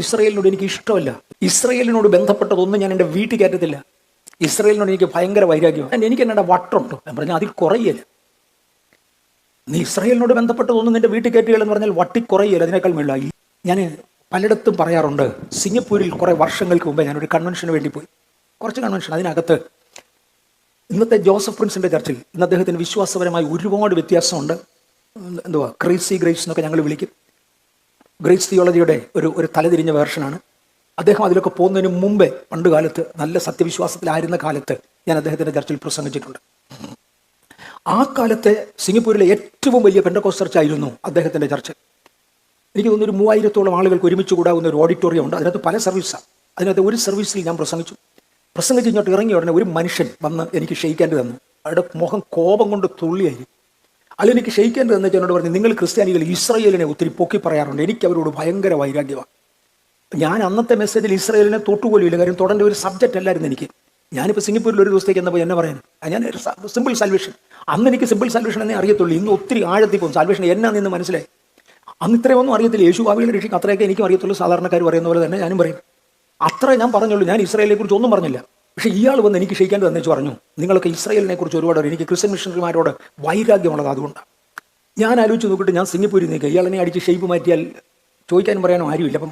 ഇസ്രയേലിനോട് എനിക്ക് ഇഷ്ടമല്ല. ഇസ്രയേലിനോട് ബന്ധപ്പെട്ടതൊന്നും ഞാൻ എൻ്റെ വീട്ടിൽ കയറ്റത്തില്ല. ഇസ്രയേലിനോട് എനിക്ക് ഭയങ്കര വൈരാഗ്യമാണ്. എനിക്ക് എന്നാ വട്ടുണ്ടോ ഞാൻ പറഞ്ഞാൽ അതിൽ കുറയല്ല. നീ ഇസ്രയേലിനോട് ബന്ധപ്പെട്ടതൊന്നും നിന്റെ വീട്ടിൽ കയറ്റുകയെന്ന് പറഞ്ഞാൽ വട്ടി കുറയല്ല, അതിനേക്കാൾ മേളായി. ഞാൻ പലയിടത്തും പറയാറുണ്ട്, സിംഗപ്പൂരിൽ കുറേ വർഷങ്ങൾക്ക് മുമ്പേ ഞാനൊരു കൺവെൻഷന് വേണ്ടി പോയി. കുറച്ച് കൺവെൻഷൻ, അതിനകത്ത് ഇന്നത്തെ ജോസഫ് പ്രിൻസിൻ്റെ ചർച്ചിൽ ഇന്ന് അദ്ദേഹത്തിന് വിശ്വാസപരമായി ഒരുപാട് വ്യത്യാസമുണ്ട്. ക്രേസി ഗ്രേസ് എന്നൊക്കെ ഞങ്ങൾ വിളിക്കും. ഗ്രേസ് തിയോളജിയുടെ ഒരു തലതിരിഞ്ഞ വേർഷനാണ്. അദ്ദേഹം അതിലൊക്കെ പോകുന്നതിന് മുമ്പേ പണ്ട് കാലത്ത് നല്ല സത്യവിശ്വാസത്തിലായിരുന്ന കാലത്ത് ഞാൻ അദ്ദേഹത്തിൻ്റെ ചർച്ചിൽ പ്രസംഗിച്ചിട്ടുണ്ട്. ആ കാലത്തെ സിംഗപ്പൂരിലെ ഏറ്റവും വലിയ പെന്തക്കോസ്ത് ചർച്ചായിരുന്നു അദ്ദേഹത്തിൻ്റെ ചർച്ച്. എനിക്ക് തോന്നുന്നു 3000-ഓളം ആളുകൾക്ക് ഒരുമിച്ച് കൂടാവുന്ന ഒരു ഓഡിറ്റോറിയം ഉണ്ട്. അതിനകത്ത് പല സർവീസാണ്. അതിനകത്ത് ഒരു സർവീസിൽ ഞാൻ പ്രസംഗിച്ച് ഇങ്ങോട്ട് ഇറങ്ങിയ ഉടനെ ഒരു മനുഷ്യൻ വന്ന് എനിക്ക് ക്ഷയിക്കേണ്ടി തന്നു. അയാളുടെ മുഖം കോപം കൊണ്ട് തുള്ളിയായിരുന്നു. അതിൽ എനിക്ക് ക്ഷയിക്കേണ്ടി തന്നിട്ട് എന്നോട് പറഞ്ഞു, നിങ്ങൾ ക്രിസ്ത്യാനികൾ ഇസ്രയേലിനെ ഒത്തിരി പൊക്കി പറയാറുണ്ട്, എനിക്ക് അവരോട് ഭയങ്കര വൈരാഗ്യമാണ്. ഞാൻ അന്നത്തെ മെസ്സേജിൽ ഇസ്രയേലിനെ തൊട്ടുപോലുമില്ല, കാര്യം തൊടേണ്ട ഒരു സബ്ജക്റ്റ് അല്ലായിരുന്നു എനിക്ക്. ഞാനിപ്പോൾ സിംഗപ്പൂരിൽ ഒരു ദിവസത്തേക്ക് എന്നപ്പോൾ എന്നെ പറയാൻ ഞാൻ സിമ്പിൾ സാൽവേഷൻ, അന്ന് എനിക്ക് സിമ്പിൾ സാൽവേഷൻ എന്നേ അറിയത്തുള്ളൂ. ഇന്ന് ഒത്തിരി ആഴത്തിൽ പോകും സാൽവേഷൻ എന്നാ നിന്ന് മനസ്സിലായി. അന്ന് ഇത്രയൊന്നും അറിയത്തില്ല. യേശു ഭാവികളെ രക്ഷിക്കും, അത്രയൊക്കെ എനിക്കും അറിയത്തുള്ളൂ. സാധാരണക്കാർ പറയുന്ന പോലെ തന്നെ ഞാനും പറയും. അത്രേ ഞാൻ പറഞ്ഞുള്ളൂ. ഞാൻ ഇസ്രായേലിനെ കുറിച്ച് ഒന്നും പറഞ്ഞില്ല. പക്ഷേ ഇയാൾ വന്ന് എനിക്ക് ക്ഷയിക്കാൻ തന്നേച്ച് പറഞ്ഞു, നിങ്ങൾക്ക് ഇസ്രായേലിനെ കുറിച്ച് ഒരുപാട് എനിക്ക് ക്രിസ്ത്യൻ മിഷണറിമാരോട് വൈരാഗ്യമുള്ളത് അതുകൊണ്ടാണ്. ഞാൻ ആലോചിച്ച് നോക്കിയിട്ട് ഞാൻ സിംഗപ്പൂരിൽ നിൽക്കുക, ഇയാളെന്നെ അടിച്ച് ഷേപ്പ് മാറ്റിയാൽ ചോദിക്കാനും പറയാനും ആരുമില്ല. അപ്പം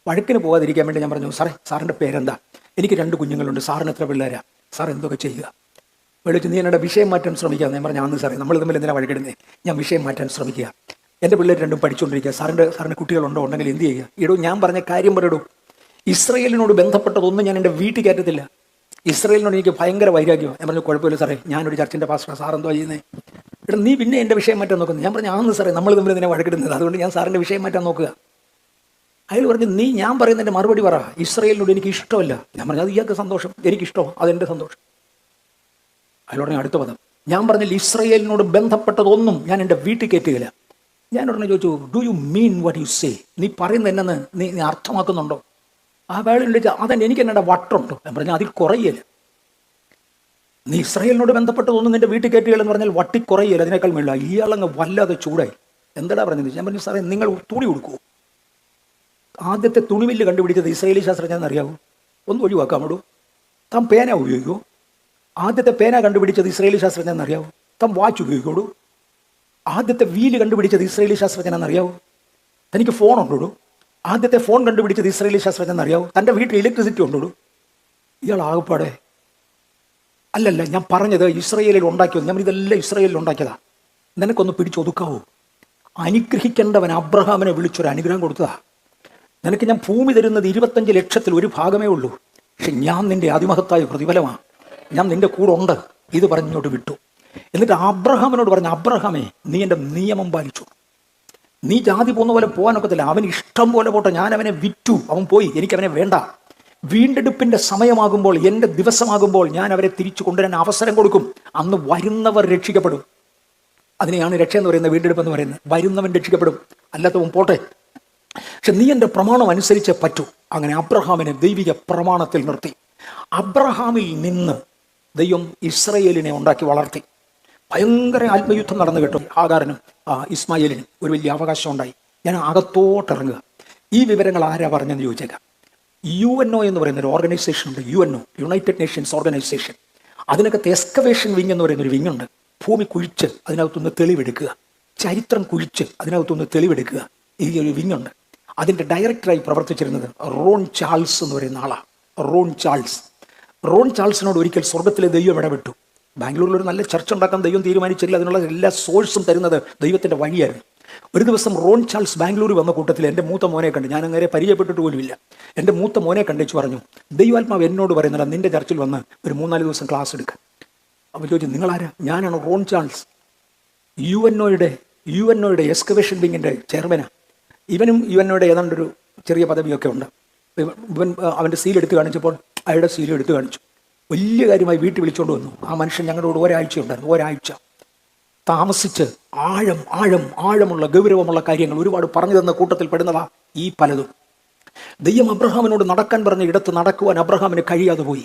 വഴക്കിന് പോകാതിരിക്കാൻ വേണ്ടി ഞാൻ പറഞ്ഞു, സാറിൻ്റെ പേരെന്താ? എനിക്ക് 2 കുഞ്ഞുങ്ങളുണ്ട്, സാറിന് എത്ര പിള്ളേരാ? സാർ എന്തൊക്കെ ചെയ്യുക? വിളിച്ച് നീ എന്നോട് വിഷയം മാറ്റാൻ ശ്രമിക്കുക. ഞാൻ പറഞ്ഞു, ആന്ന് സാറേ, നമ്മൾ തമ്മിൽ എന്തിനാണ് വഴക്കിടുന്നത്? ഞാൻ വിഷയം മാറ്റാൻ ശ്രമിക്കുക. എൻ്റെ പിള്ളേർ 2 പഠിച്ചുകൊണ്ടിരിക്കുക. സാറിന് കുട്ടികളുണ്ടോ? ഉണ്ടെങ്കിൽ എന്ത് ചെയ്യുക? ഇടൂ, ഞാൻ പറഞ്ഞ കാര്യം പറയടൂ. ഇസ്രയേലിനോട് ബന്ധപ്പെട്ടതൊന്നും ഞാൻ എൻ്റെ വീട്ടിൽ കയറ്റത്തില്ല. ഇസ്രയേലിനോട് എനിക്ക് ഭയങ്കര വൈരാഗ്യമാണ്. ഞാൻ പറഞ്ഞു, കുഴപ്പമില്ല സാറേ, ഞാനൊരു ചർച്ചിൻ്റെ പാസ്റ്റർ, സാർ എന്തോ ചെയ്യുന്നത്? ഇവിടെ നീ പിന്നെ എൻ്റെ വിഷയം മാറ്റാൻ നോക്കുന്നത്? ഞാൻ പറഞ്ഞു, ആന്ന് സാറേ, നമ്മൾ തമ്മിൽ ഇതിനെ വഴക്കിടുന്നത്, അതുകൊണ്ട് ഞാൻ സാറിൻ്റെ വിഷയം മാറ്റാൻ നോക്കുക. അയാൾ പറഞ്ഞു, ഞാൻ പറയുന്നതിൻ്റെ മറുപടി പറ, ഇസ്രയേലിനോട് എനിക്ക് ഇഷ്ടമല്ല. ഞാൻ പറഞ്ഞു, അത് ഇയാൾക്ക് സന്തോഷം, എനിക്കിഷ്ടമോ? അതെൻ്റെ സന്തോഷം. അയാളുടനെ അടുത്ത പദം, ഞാൻ പറഞ്ഞില്ല ഇസ്രയേലിനോട് ബന്ധപ്പെട്ടതൊന്നും ഞാൻ എൻ്റെ വീട്ടിൽ കയറ്റുകയില്ല. ഞാൻ ഉടനെ ചോദിച്ചു, do you mean what you say? നീ പറയുന്നത് എന്നു നീ അർത്ഥമാക്കുന്നുണ്ടോ? ആ വേളയിൽ വിളിച്ചാൽ അതെന്നെ എനിക്ക് എന്നാ വട്ടുണ്ടോ? ഞാൻ പറഞ്ഞു, അതിൽ കുറയല്ല. നീ ഇസ്രയേലിനോട് ബന്ധപ്പെട്ടതൊന്നും നിന്റെ വീട്ടിൽ കയറ്റുകയെന്ന് പറഞ്ഞാൽ വട്ടി കുറയല്ല, അതിനേക്കാൾ മേളില്ല. ഇയാളങ്ങ് വല്ലാതെ ചൂടായി. എന്താടാ പറഞ്ഞത്? ഞാൻ പറഞ്ഞു, സാറേ, നിങ്ങൾ തുണി കൊടുക്കുമോ? ആദ്യത്തെ തുണിമില്ല് കണ്ടുപിടിച്ചത് ഇസ്രയേലി ശാസ്ത്രജ്ഞൻ അറിയാവൂ? ഒന്ന് ഒഴിവാക്കാമോ? താൻ പേന ഉപയോഗിക്കുമോ? ആദ്യത്തെ പേന കണ്ടുപിടിച്ചത് ഇസ്രയേലി ശാസ്ത്രജ്ഞൻ അറിയാവൂ? താൻ വാച്ച് ഉപയോഗിക്കോടൂ? ആദ്യത്തെ വീല് കണ്ടുപിടിച്ചത് ഇസ്രയേലി ശാസ്ത്രജ്ഞൻ അറിയാവൂ? തനിക്ക് ഫോൺ ഉണ്ടോടൂ? ആദ്യത്തെ ഫോൺ കണ്ടുപിടിച്ചത് ഇസ്രയേലി ശാസ്ത്രജ്ഞൻ അറിയാവൂ? തൻ്റെ വീട്ടിൽ ഇലക്ട്രിസിറ്റി ഉണ്ടോടൂ? ഇയാൾ ആകപ്പാടെ അല്ലല്ല, ഞാൻ പറഞ്ഞത് ഇസ്രയേലിൽ ഉണ്ടാക്കിയത്, ഞാൻ ഇതെല്ലാം ഇസ്രയേലിൽ ഉണ്ടാക്കിയതാ. നിനക്കൊന്ന് പിടിച്ചൊതുക്കാവോ? അനുഗ്രഹിക്കേണ്ടവൻ അബ്രഹാമിനെ വിളിച്ചൊരു അനുഗ്രഹം കൊടുത്തതാ. നിനക്ക് ഞാൻ ഭൂമി തരുന്നത് 25 ലക്ഷത്തിൽ ഒരു ഭാഗമേ ഉള്ളൂ. പക്ഷെ ഞാൻ നിന്റെ അതിമഹത്തായ പ്രതിഫലമാണ്, ഞാൻ നിന്റെ കൂടെ ഉണ്ട്. ഇത് പറഞ്ഞിങ്ങോട്ട് വിട്ടു. എന്നിട്ട് അബ്രഹാമിനോട് പറഞ്ഞു, അബ്രഹാമേ, നീ എൻ്റെ നിയമം പാലിച്ചു. നീ ജാതി പോകുന്ന പോലെ പോകാനൊക്കത്തില്ല. അവന് ഇഷ്ടം പോലെ പോട്ടെ, ഞാൻ അവനെ വിറ്റു, അവൻ പോയി, എനിക്കവനെ വേണ്ട. വീണ്ടെടുപ്പിൻ്റെ സമയമാകുമ്പോൾ, എൻ്റെ ദിവസമാകുമ്പോൾ ഞാൻ അവരെ തിരിച്ചു കൊണ്ടുവരാൻ അവസരം കൊടുക്കും. അന്ന് വരുന്നവർ രക്ഷിക്കപ്പെടും. അതിനെയാണ് രക്ഷ എന്ന് പറയുന്നത്, വീണ്ടെടുപ്പ് എന്ന് പറയുന്നത്. വരുന്നവൻ രക്ഷിക്കപ്പെടും, അല്ലാത്തവൻ പോട്ടെ. പക്ഷെ നീ എൻ്റെ പ്രമാണം അനുസരിച്ചേ പറ്റൂ. അങ്ങനെ അബ്രഹാമിനെ ദൈവിക പ്രമാണത്തിൽ നിർത്തി. അബ്രഹാമിൽ നിന്ന് ദൈവം ഇസ്രയേലിനെ ഉണ്ടാക്കി വളർത്തി. ഭയങ്കര ആത്മയുദ്ധം നടന്നു കേട്ടോ. ഹാഗാറിനും ഇസ്മായേലിനും ഒരു വലിയ അവകാശം ഉണ്ടായി. ഞാൻ അകത്തോട്ടിറങ്ങുക. ഈ വിവരങ്ങൾ ആരാ പറഞ്ഞെന്ന് ചോദിച്ചേക്കാം. UNO എന്ന് പറയുന്ന ഒരു ഓർഗനൈസേഷൻ ഉണ്ട്. UNO, United Nations organisation. അതിനകത്ത് എക്സ്കവേഷൻ വിങ് എന്ന് പറയുന്നൊരു വിങ്ങുണ്ട്. ഭൂമി കുഴിച്ച് അതിനകത്തുനിന്ന് തെളിവെടുക്കുക, ചരിത്രം കുഴിച്ച് അതിനകത്തുനിന്ന് തെളിവെടുക്കുക. ഈ ഒരു വിങ്ങുണ്ട്. അതിൻ്റെ ഡയറക്ടറായി പ്രവർത്തിച്ചിരുന്നത് റോൺ ചാൾസ് എന്ന് പറയുന്ന ആളാണ്. റോൺ ചാൾസിനോട് ഒരിക്കൽ സ്വർഗത്തിലെ ദൈവം ഇടപെട്ടു. ബാംഗ്ലൂരിലൊരു നല്ല ചർച്ച ഉണ്ടാക്കാൻ ദൈവം തീരുമാനിച്ചില്ല. അതിനുള്ള എല്ലാ സോഴ്സും തരുന്നത് ദൈവത്തിൻ്റെ വഴിയായിരുന്നു. ഒരു ദിവസം റോൺ ചാൾസ് ബാംഗ്ലൂർ വന്ന കൂട്ടത്തിൽ എൻ്റെ മൂത്ത മോനെ കണ്ട്, ഞാൻ അങ്ങനെ പരിചയപ്പെട്ടിട്ട് പോലുമില്ല, എൻ്റെ മൂത്ത മോനെ കണ്ടേച്ച് പറഞ്ഞു, ദൈവാത്മാവ് എന്നോട് പറയുന്നില്ല, നിൻ്റെ ചർച്ചിൽ വന്ന് ഒരു 3-4 ദിവസം ക്ലാസ് എടുക്കുക. അപ്പോൾ ചോദിച്ചു, നിങ്ങളാരാ? ഞാനാണ് റോൺ ചാൾസ്, UNOയുടെ എക്സ്കവേഷൻ വിങ്ങിൻ്റെ ചെയർമാനാണ്. ഇവനും UNOയുടെ ഏതാണ്ടൊരു ചെറിയ പദവിയൊക്കെ ഉണ്ട്. ഇവൻ അവൻ്റെ സീലെടുത്ത് കാണിച്ചപ്പോൾ അയാളുടെ സീലെടുത്ത് കാണിച്ചു. വലിയ കാര്യമായി വീട്ടിൽ വിളിച്ചുകൊണ്ട് വന്നു. ആ മനുഷ്യൻ ഞങ്ങളോട് ഒരാഴ്ച താമസിച്ച് ആഴമുള്ള ഗൗരവമുള്ള കാര്യങ്ങൾ ഒരുപാട് പറഞ്ഞു തന്ന കൂട്ടത്തിൽ പെടുന്നതാ ഈ പലതും. ദൈവം അബ്രഹാമിനോട് നടക്കാൻ പറഞ്ഞ ഇടത്ത് നടക്കുവാൻ അബ്രഹാമിന് കഴിയാതെ പോയി.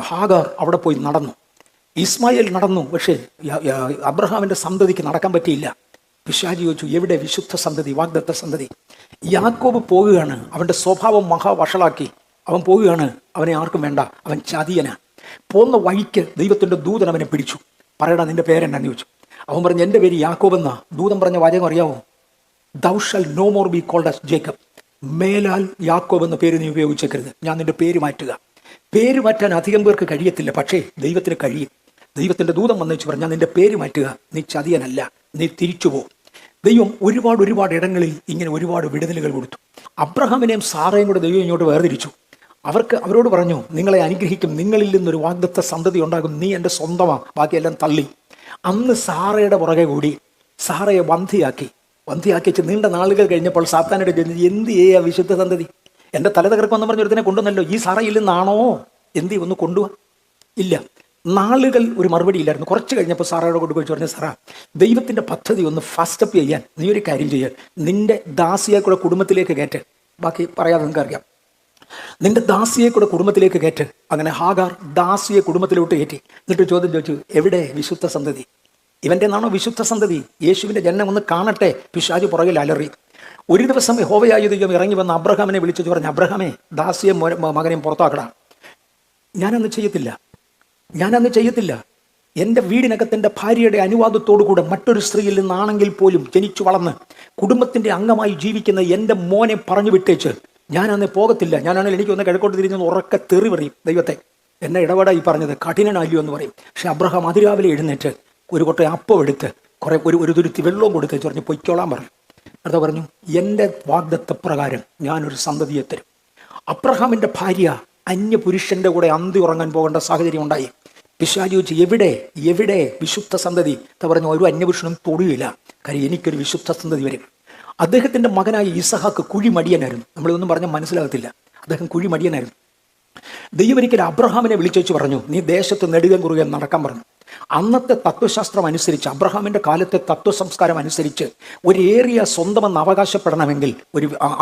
ഹാഗാർ അവിടെ പോയി നടന്നു. ഇസ്മായേൽ നടന്നു, പക്ഷേ അബ്രഹാമിൻ്റെ സന്തതിക്ക് നടക്കാൻ പറ്റിയില്ല. പിശാചി ചോദിച്ചു, എവിടെ വിശുദ്ധ സന്തതി, വാഗ്ദത്ത സന്തതി? യാക്കോബ് പോകുകയാണ്, അവൻ്റെ സ്വഭാവം മഹാവഷളാക്കി അവൻ പോവുകയാണ്. അവനെ ആർക്കും വേണ്ട, അവൻ ചതിയനാ. പോന്ന വഴിക്ക് ദൈവത്തിൻ്റെ ദൂതൻ അവനെ പിടിച്ചു. പറയടാ, നിന്റെ പേരെന്നാന്ന് ചോദിച്ചു. അവൻ പറഞ്ഞു, എൻ്റെ പേര് യാക്കോബ് എന്നാ. ദൂതൻ പറഞ്ഞ വാചകം അറിയാവോ? Thou shall no more be called as Jacob. മേലാൽ യാക്കോബ് എന്ന പേര് നീ ഉപയോഗിച്ചേക്കരുത്. ഞാൻ നിന്റെ പേര് മാറ്റുക. പേര് മാറ്റാൻ അധികം പേർക്ക് കഴിയത്തില്ല, പക്ഷേ ദൈവത്തിന് കഴിയും. ദൈവത്തിൻ്റെ ദൂതൻ വന്നു പറഞ്ഞു, ഞാൻ നിന്റെ പേര് മാറ്റുക, നീ ചതിയനല്ല, നീ തിരിച്ചു പോ. ദൈവം ഒരുപാട് ഇടങ്ങളിൽ ഇങ്ങനെ ഒരുപാട് വിടുതലുകൾ കൊടുത്തു. അബ്രഹാമിനെയും സാറയും കൂടെ ദൈവം ഇങ്ങോട്ട് വേർതിരിച്ചു. അവരോട് പറഞ്ഞു, നിങ്ങളെ അനുഗ്രഹിക്കും, നിങ്ങളിൽ നിന്നൊരു വാഗ്ദത്ത സന്തതി ഉണ്ടാകും, നീ എൻ്റെ സ്വന്തമാണ്. ബാക്കിയെല്ലാം തള്ളി. അന്ന് സാറയുടെ പുറകെ കൂടി സാറയെ വന്ധിയാക്കി വെച്ച് നീണ്ട നാളുകൾ കഴിഞ്ഞപ്പോൾ സാത്താനോട് ചോദിച്ചു, എന്ത് ചെയ്യാ വിശുദ്ധ സന്തതി? എൻ്റെ തല തകർക്കുമെന്ന് പറഞ്ഞ ഒരുത്തിനെ കൊണ്ടുവന്നല്ലോ, ഈ സാറയിൽ നിന്നാണോ? എന്ത് ഒന്ന് കൊണ്ടുപോവാ? ഇല്ല. നാളുകൾ ഒരു മറുപടി ഇല്ലായിരുന്നു. കുറച്ച് കഴിഞ്ഞപ്പോൾ സാറയുടെ കൊണ്ട് ചോദിച്ചു പറഞ്ഞു, സാറാ, ദൈവത്തിൻ്റെ പദ്ധതി ഒന്ന് ഫാസ്റ്റപ്പ് ചെയ്യാൻ നീ ഒരു കാര്യം ചെയ്യാൻ, നിന്റെ ദാസിയെ കൂടെ കുടുംബത്തിലേക്ക് കയറ്റ്. ബാക്കി പറയാതെ നിങ്ങൾക്ക് അറിയാം. നിന്റെ ദാസിയെ കൂടെ കുടുംബത്തിലേക്ക് കയറ്റ്. അങ്ങനെ ഹാഗാർ ദാസിയെ കുടുംബത്തിലോട്ട് കയറ്റി. എന്നിട്ട് ചോദ്യം ചോദിച്ചു, എവിടെ വിശുദ്ധ സന്തതി? ഇവൻ്റെ നിന്നാണോ വിശുദ്ധ സന്തതി? യേശുവിൻ്റെ ജനനം ഒന്ന് കാണട്ടെ. പിശാച് പുറകിൽ അലറി. ഒരു ദിവസം യഹോവയായ ദൈവം ഇറങ്ങി വന്ന് അബ്രഹാമിനെ വിളിച്ചു പറഞ്ഞു, അബ്രഹാമേ, ദാസിയെ മകനെയും പുറത്താക്കടാ. ഞാനന്ന് ചെയ്യത്തില്ല. എൻ്റെ വീടിനകത്തെൻ്റെ ഭാര്യയുടെ അനുവാദത്തോടു കൂടെ മറ്റൊരു സ്ത്രീയിൽ നിന്നാണെങ്കിൽ പോലും ജനിച്ചു വളർന്ന് കുടുംബത്തിൻ്റെ അംഗമായി ജീവിക്കുന്ന എൻ്റെ മോനെ പറഞ്ഞു വിട്ടേച്ച് ഞാനന്ന് പോകത്തില്ല. ഞാനാണെങ്കിൽ എനിക്കൊന്ന് കിഴക്കോട്ട് തിരിഞ്ഞൊന്ന് ഉറക്കെ തെറി പറയും ദൈവത്തെ. എന്നെ ഇടപെടായി പറഞ്ഞത് കഠിനനായില്ലോ എന്ന് പറയും. പക്ഷെ അബ്രഹാം അതിരാവിലെ എഴുന്നേറ്റ് ഒരു കൊട്ട അപ്പം എടുത്ത് ഒരു തുരുത്തി വെള്ളവും കൊടുത്ത് പറഞ്ഞ് പൊയ്ക്കോളാൻ പറഞ്ഞു. അടുത്ത പറഞ്ഞു, എൻ്റെ വാഗ്ദത്തപ്രകാരം ഞാനൊരു സന്തതിയെ തരും. അബ്രഹാമിൻ്റെ ഭാര്യ അന്യപുരുഷൻ്റെ കൂടെ അന്തി ഉറങ്ങാൻ പോകേണ്ട സാഹചര്യം ഉണ്ടായി. പിശാച് ചോദിച്ചു, എവിടെ വിശുദ്ധ സന്തതി? പറഞ്ഞു, ഒരു അന്യപുരുഷനും തൊടുകയില്ല, കാര്യം എനിക്കൊരു വിശുദ്ധ സന്തതി വരും. അദ്ദേഹത്തിൻ്റെ മകനായ ഇസഹാക്ക് കുഴിമടിയനായിരുന്നു. നമ്മളിതൊന്നും പറഞ്ഞാൽ മനസ്സിലാകത്തില്ല. അദ്ദേഹം കുഴിമടിയനായിരുന്നു. ദൈവം ഒരിക്കൽ അബ്രഹാമിനെ വിളിച്ചു പറഞ്ഞു, നീ ദേശത്ത് നെടുകൻ കുറുകൻ നടക്കാൻ പറഞ്ഞു. അന്നത്തെ തത്വശാസ്ത്രം അനുസരിച്ച്, അബ്രഹാമിൻ്റെ കാലത്തെ തത്വസംസ്കാരം അനുസരിച്ച് ഒരു ഏരിയ സ്വന്തമെന്ന് അവകാശപ്പെടണമെങ്കിൽ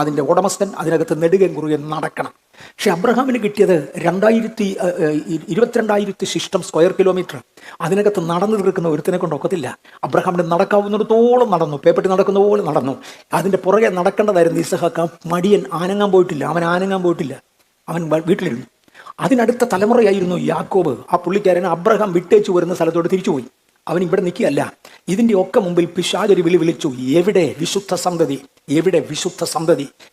അതിൻ്റെ ഉടമസ്ഥൻ അതിനകത്ത് നെടുകൻ കുറുകൻ നടക്കണം. പക്ഷെ അബ്രഹാമിന് കിട്ടിയത് 22,000 ശിഷ്ടം സ്ക്വയർ കിലോമീറ്റർ. അതിനകത്ത് നടന്നു തീർക്കുന്ന ഒരുത്തിനെ കൊണ്ട് ഒക്കത്തില്ല. അബ്രഹാമിന് നടക്കാവുന്നിടത്തോളം നടന്നു, പേപ്പട്ടി നടക്കുന്ന പോലെ നടന്നു. അതിൻ്റെ പുറകെ നടക്കേണ്ടതായിരുന്നു ഇസഹാക്ക്. മടിയൻ ആനങ്ങാൻ പോയിട്ടില്ല, അവൻ വീട്ടിലിരുന്നു. അതിനടുത്ത തലമുറയായിരുന്നു യാക്കോബ്. ആ പുള്ളിക്കാരൻ അബ്രഹാം വിട്ടേച്ചു വരുന്ന സ്ഥലത്തോട് തിരിച്ചുപോയി. അവൻ ഇവിടെ നിൽക്കുകയല്ല. ഇതിൻ്റെ ഒക്കെ മുമ്പിൽ പിശാചൊരു വിളിച്ചു, എവിടെ വിശുദ്ധ സന്തതി?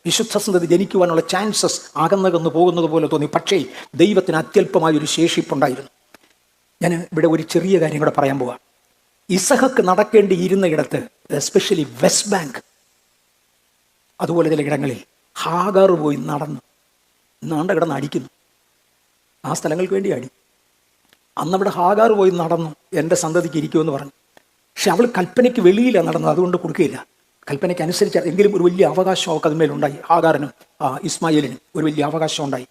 വിശുദ്ധ സന്തതി ജനിക്കുവാനുള്ള ചാൻസസ് അകന്നകന്ന് പോകുന്നത് പോലെ തോന്നി. പക്ഷേ ദൈവത്തിന് അത്യല്പമായൊരു ശേഷിപ്പുണ്ടായിരുന്നു. ഞാൻ ഇവിടെ ഒരു ചെറിയ കാര്യം കൂടെ പറയാൻ പോവാം. ഇസഹക്ക് നടക്കേണ്ടി ഇരുന്ന ഇടത്ത്, എസ്പെഷ്യലി വെസ്റ്റ് ബാങ്ക്, അതുപോലെ ചില ഇടങ്ങളിൽ ഹാഗാർ പോയി നടന്നു കിടന്ന് അടിക്കുന്നു. ആ സ്ഥലങ്ങൾക്ക് വേണ്ടി അടി. അന്നവിടെ ഹാഗാർ പോയി നടന്നു, എൻ്റെ സന്തതിക്ക് ഇരിക്കുമെന്ന് പറഞ്ഞു. പക്ഷെ അവൾ കൽപ്പനയ്ക്ക് വെളിയിലാണ് നടന്നത്, അതുകൊണ്ട് കൊടുക്കുകയില്ല. കൽപ്പനയ്ക്ക് അനുസരിച്ച് എങ്കിലും ഒരു വലിയ അവകാശം അവൾക്ക് അതിന്മേലുണ്ടായി. ഹാഗാറിനും ഇസ്മായേലിനും ഒരു വലിയ അവകാശം ഉണ്ടായി.